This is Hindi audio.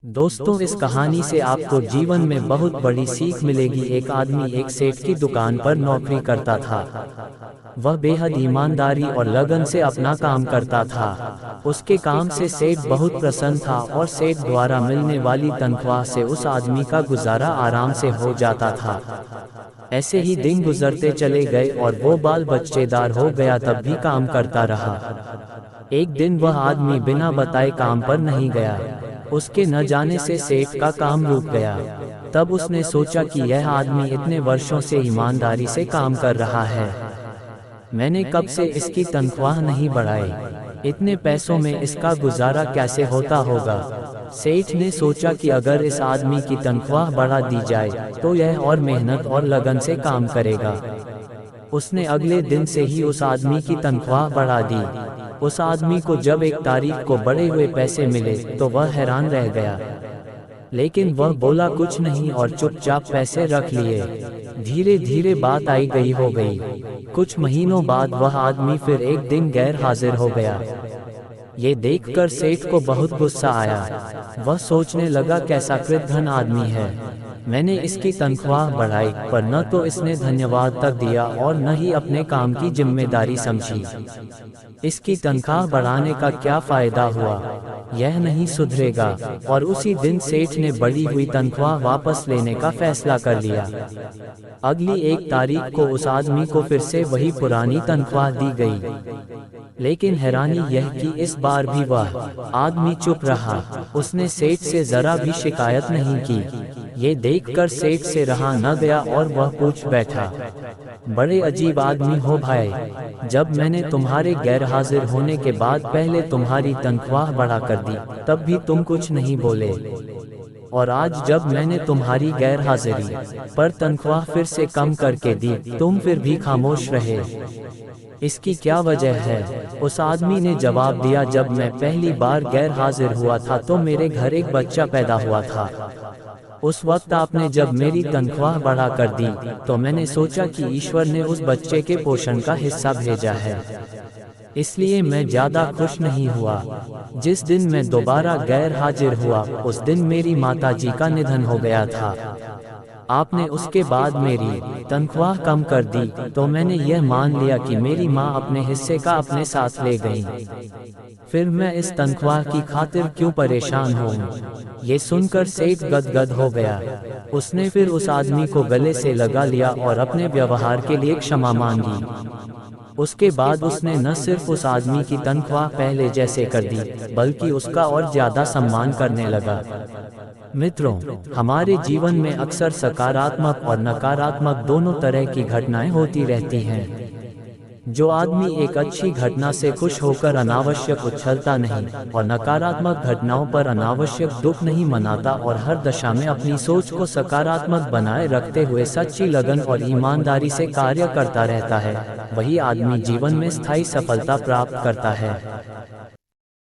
दोस्तों, इस कहानी से आपको जीवन में बहुत बड़ी सीख मिलेगी। एक आदमी एक सेठ की दुकान पर नौकरी करता था। वह बेहद ईमानदारी और लगन से अपना काम करता था। उसके काम से सेठ बहुत प्रसन्न था और सेठ द्वारा मिलने वाली तनख्वाह से उस आदमी का गुजारा आराम से हो जाता था। ऐसे ही दिन गुजरते चले गए और वो बाल बच्चेदार हो गया, तब भी काम करता रहा। एक दिन वह आदमी बिना बताए काम पर नहीं गया। उसके न जाने से सेठ का काम रुक गया। तब उसने सोचा कि यह आदमी इतने वर्षों से ईमानदारी से काम कर रहा है, मैंने कब से इसकी तनख्वाह नहीं बढ़ाई, इतने पैसों में इसका गुजारा कैसे होता होगा। सेठ ने सोचा कि अगर इस आदमी की तनख्वाह बढ़ा दी जाए तो यह और मेहनत और लगन से काम करेगा। उसने अगले दिन से ही उस आदमी की तनख्वाह बढ़ा दी। उस आदमी को जब एक तारीख को बढ़े हुए पैसे मिले तो वह हैरान रह गया, लेकिन वह बोला कुछ नहीं और चुपचाप पैसे रख लिए। धीरे धीरे बात आई गई हो गई। कुछ महीनों बाद वह आदमी फिर एक दिन गैर हाजिर हो गया। ये देखकर सेठ को बहुत गुस्सा आया। वह सोचने लगा, कैसा कृतघ्न आदमी है, मैंने इसकी तनख्वाह बढ़ाई पर न तो इसने धन्यवाद तक दिया और न ही अपने काम की जिम्मेदारी समझी। इसकी तनख्वाह बढ़ाने का क्या फायदा हुआ, यह नहीं सुधरेगा। और उसी दिन सेठ ने बढ़ी हुई तनख्वाह वापस लेने का फैसला कर लिया। अगली एक तारीख को उस आदमी को फिर से वही पुरानी तनख्वाह दी गई, लेकिन हैरानी यह कि इस बार भी वह आदमी चुप रहा। उसने सेठ से जरा भी शिकायत नहीं की। ये देखकर सेठ से रहा न गया और वह पूछ बैठा, बड़े अजीब आदमी हो भाई, जब मैंने तुम्हारे गैर हाजिर होने के बाद पहले तुम्हारी तनख्वाह बढ़ा कर दी तब भी तुम कुछ नहीं बोले, और आज जब मैंने तुम्हारी गैर हाजिरी पर तनख्वाह फिर से कम करके दी तुम फिर भी खामोश रहे, इसकी क्या वजह है। उस आदमी ने जवाब दिया, जब मैं पहली बार गैर हाजिर हुआ था तो मेरे घर एक बच्चा पैदा हुआ था। उस वक्त आपने जब मेरी तनख्वाह बढ़ा कर दी तो मैंने सोचा कि ईश्वर ने उस बच्चे के पोषण का हिस्सा भेजा है, इसलिए मैं ज्यादा खुश नहीं हुआ। जिस दिन मैं दोबारा गैर हाजिर हुआ उस दिन मेरी माताजी का निधन हो गया था। आपने उसके बाद मेरी तनख्वाह कम कर दी तो मैंने यह मान लिया कि मेरी माँ अपने हिस्से का अपने साथ ले गई। फिर मैं इस तनख्वाह की खातिर क्यों परेशान हूँ। ये सुनकर सेठ गदगद हो गया। उसने फिर उस आदमी को गले से लगा लिया और अपने व्यवहार के लिए क्षमा मांगी। उसके बाद उसने न सिर्फ उस आदमी की तनख्वाह पहले जैसे कर दी बल्कि उसका और ज्यादा सम्मान करने लगा। मित्रों, हमारे जीवन में अक्सर सकारात्मक और नकारात्मक दोनों तरह की घटनाएं होती रहती हैं। जो आदमी एक अच्छी घटना से खुश होकर अनावश्यक उछलता नहीं और नकारात्मक घटनाओं पर अनावश्यक दुख नहीं मनाता और हर दशा में अपनी सोच को सकारात्मक बनाए रखते हुए सच्ची लगन और ईमानदारी से कार्य करता रहता है, वही आदमी जीवन में स्थायी सफलता प्राप्त करता है।